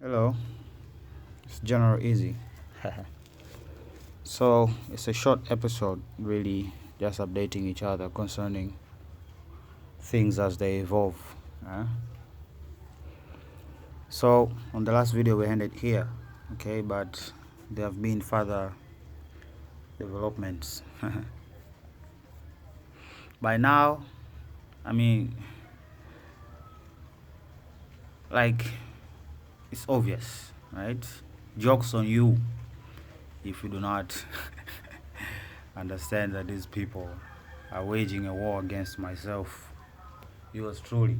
Hello, it's General Easy. So it's a short episode, really, just updating each other concerning things as they evolve. So on the last video we ended here, okay, but there have been further developments. By now, I mean, like, it's obvious, right? Jokes on you if you do not understand that these people are waging a war against myself, yours truly.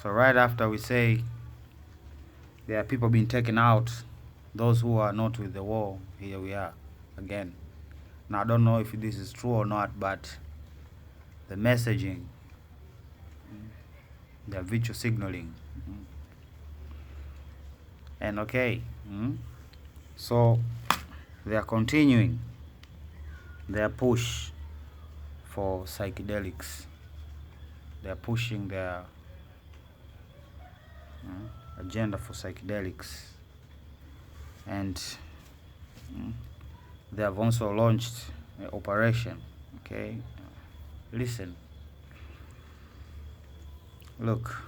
So right after we say there are people being taken out, those who are not with the war, here we are again. Now I don't know if this is true or not, but the messaging, the virtual signaling, and okay, so they are continuing their push for psychedelics. They are pushing their agenda for psychedelics, and they have also launched an operation. Okay, listen, look,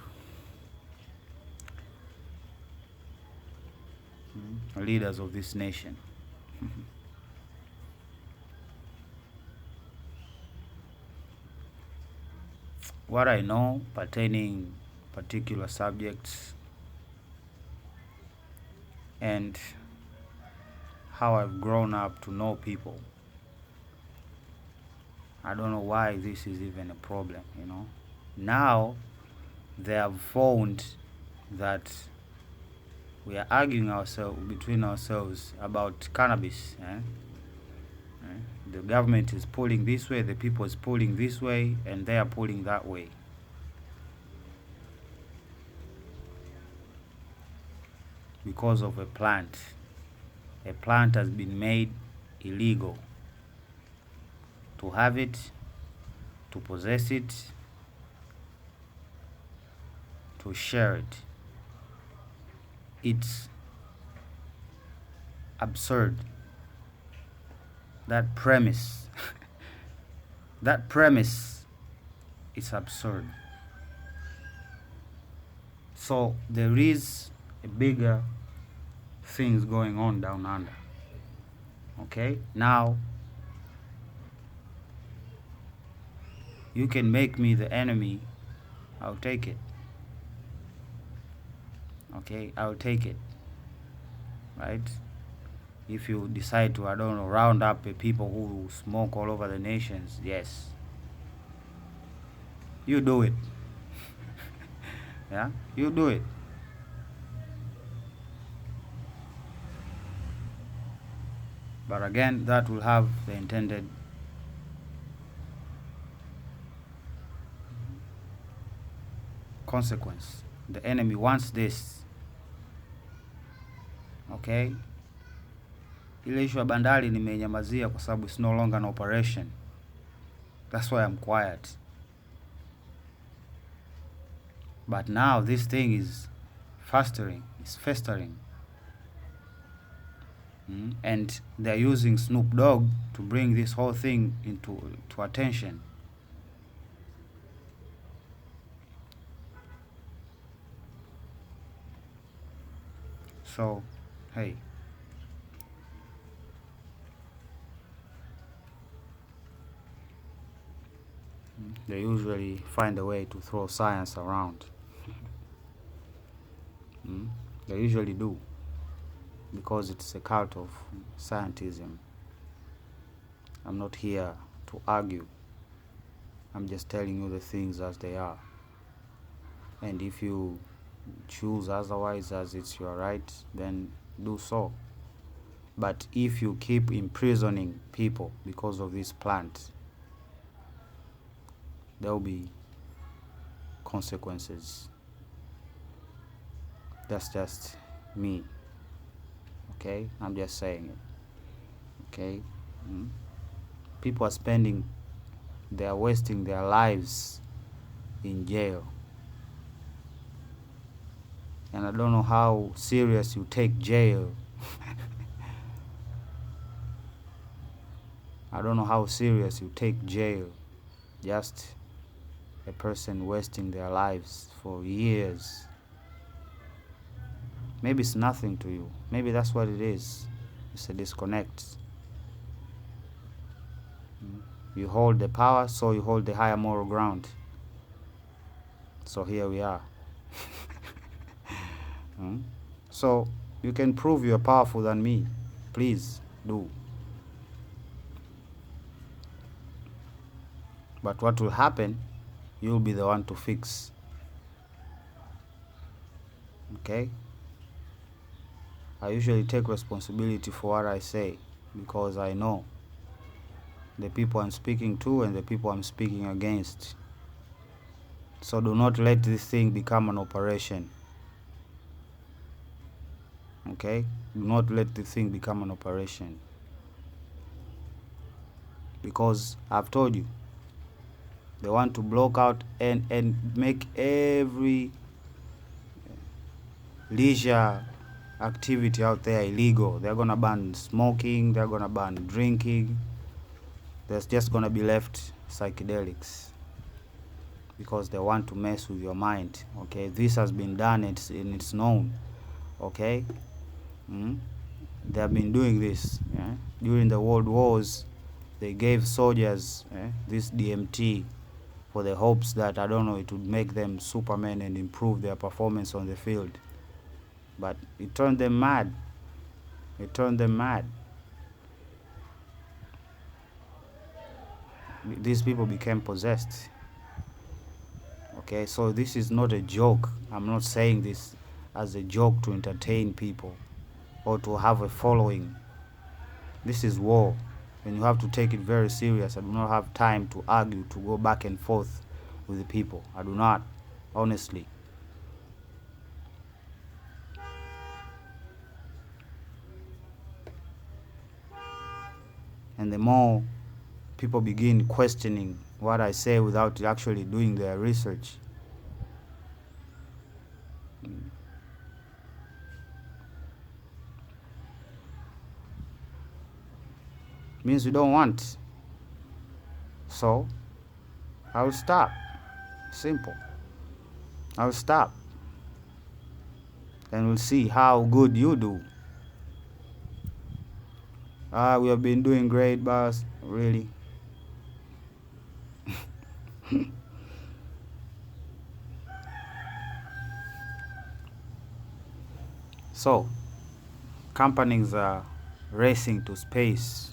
leaders of this nation. What I know pertaining particular subjects and how I've grown up to know people, I don't know why this is even a problem, Now they have found that we are arguing between ourselves about cannabis. The government is pulling this way, the people is pulling this way, and they are pulling that way. Because of a plant. A plant has been made illegal. To have it, to possess it, to share it. It's absurd. That premise, that premise is absurd. So there is a bigger things going on down under. Okay, now you can make me the enemy, I'll take it. Okay, I'll take it. Right? If you decide to, I don't know, round up the people who smoke all over the nations, yes. You do it. Yeah, you do it. But again, that will have the intended consequence. The enemy wants this. Okay? Ile issue ya bandari nimenyamazia kwa sababu it's no longer an operation. That's why I'm quiet. But now this thing is festering. And they're using Snoop Dogg to bring this whole thing to attention. So, hey. They usually find a way to throw science around. They usually do. Because it's a cult of scientism. I'm not here to argue. I'm just telling you the things as they are. And if you choose otherwise as it's your right, then do so. But if you keep imprisoning people because of this plant, there will be consequences. That's just me. Okay, I'm just saying it. Okay, people are they're wasting their lives in jail. And I don't know how serious you take jail. I don't know how serious you take jail. Just a person wasting their lives for years. Maybe it's nothing to you. Maybe that's what it is. It's a disconnect. You hold the power, so you hold the higher moral ground. So here we are. So you can prove you're powerful than me. Please do. But what will happen, you'll be the one to fix. Okay? I usually take responsibility for what I say because I know the people I'm speaking to and the people I'm speaking against. So do not let this thing become an operation. Okay? Do not let this thing become an operation. Because I've told you, they want to block out and make every leisure activity out there illegal. They're going to ban smoking, they're going to ban drinking. There's just going to be left psychedelics because they want to mess with your mind. Okay, this has been done, it's known. Okay, they have been doing this. During the world wars, they gave soldiers this DMT for the hopes that, I don't know, it would make them supermen and improve their performance on the field. But it turned them mad. It turned them mad. These people became possessed. Okay, so this is not a joke. I'm not saying this as a joke to entertain people or to have a following. This is war, and you have to take it very serious. I do not have time to argue, to go back and forth with the people. I do not, honestly. And the more people begin questioning what I say without actually doing their research, means you don't want. So I'll stop. Simple. I'll stop. And we'll see how good you do. We have been doing great, boss. Really? So, companies are racing to space,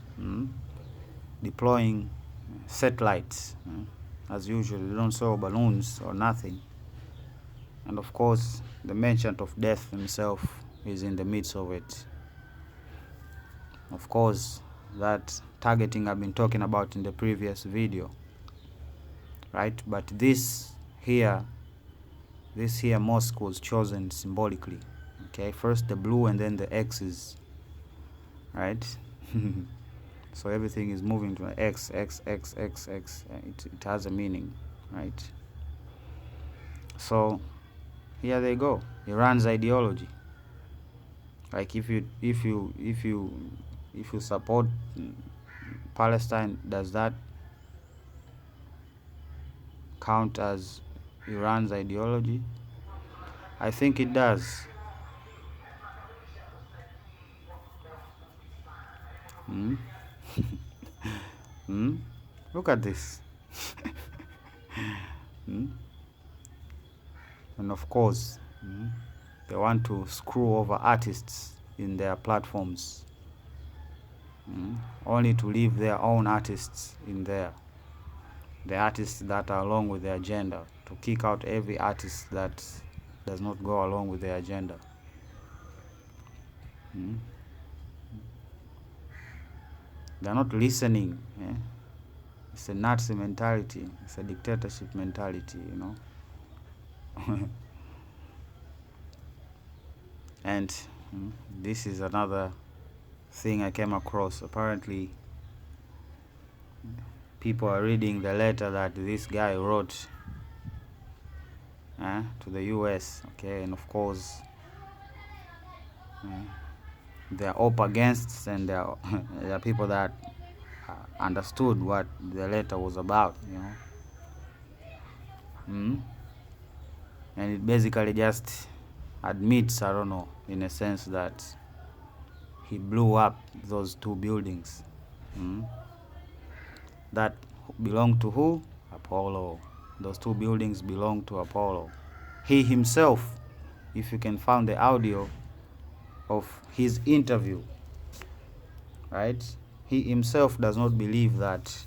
deploying satellites. As usual, they don't sell balloons or nothing. And of course, the merchant of death himself is in the midst of it. Of course, that targeting I've been talking about in the previous video, right? But this here mosque was chosen symbolically. Okay, first the blue and then the X's, right? So everything is moving to X. It has a meaning, right? So here they go. Iran's ideology. Like if you support Palestine, does that count as Iran's ideology? I think it does. Look at this. And of course, they want to screw over artists in their platforms, only to leave their own artists in there. The artists that are along with their agenda, to kick out every artist that does not go along with their agenda. They're not listening. It's a Nazi mentality. It's a dictatorship mentality, And this is another thing I came across. Apparently, people are reading the letter that this guy wrote to the US. Okay, and of course, There are up against, and there are people that understood what the letter was about, and it basically just admits, I don't know, in a sense, that he blew up those two buildings that belong to who? Apollo. Those two buildings belong to Apollo. He himself, if you can find the audio of his interview, right? He himself does not believe that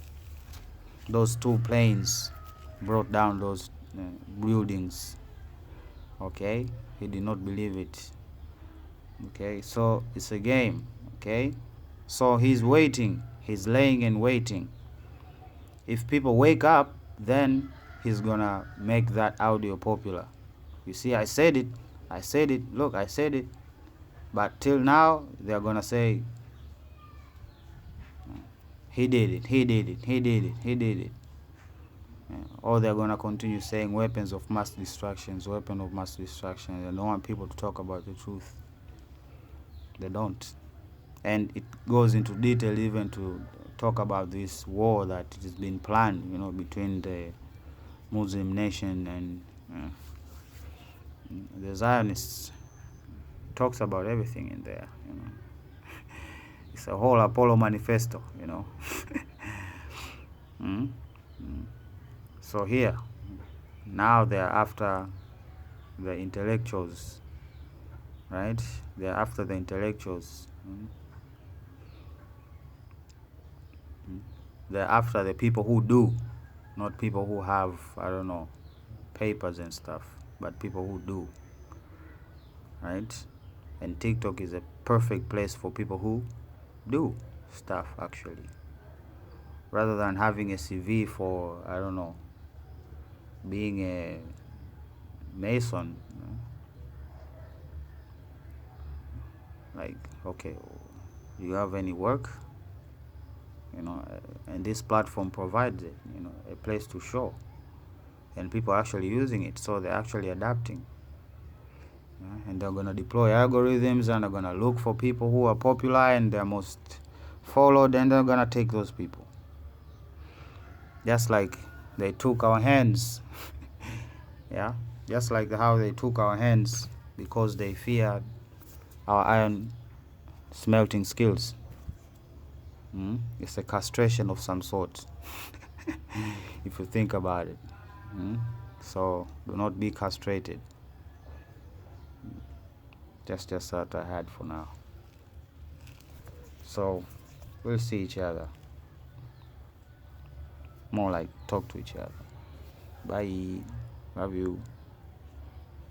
those two planes brought down those buildings. Okay? He did not believe it. Okay? So it's a game. Okay? So he's waiting. He's laying and waiting. If people wake up, then he's gonna make that audio popular. You see, I said it. I said it. Look, I said it. But till now, they're gonna say, he did it, he did it, he did it, he did it. Or they're gonna continue saying weapons of mass destruction, weapon of mass destruction. They don't want people to talk about the truth. They don't. And it goes into detail even to talk about this war that has been planned, between the Muslim nation and the Zionists. Talks about everything in there. It's a whole Apollo manifesto. So here, now they're after the intellectuals, right? They're after the intellectuals. They're after the people who do, not people who have, I don't know, papers and stuff, but people who do, right? And TikTok is a perfect place for people who do stuff, actually. Rather than having a CV for, I don't know, being a Mason, like, okay, do you have any work? And this platform provides it, a place to show. And people are actually using it, so they're actually adapting. And they're going to deploy algorithms, and they're going to look for people who are popular and they're most followed, and they're going to take those people. Just like they took our hands. Yeah? Just like how they took our hands because they feared our iron smelting skills. It's a castration of some sort, if you think about it. So do not be castrated. Just that I had for now. So we'll see each other. More like talk to each other. Bye. Love you.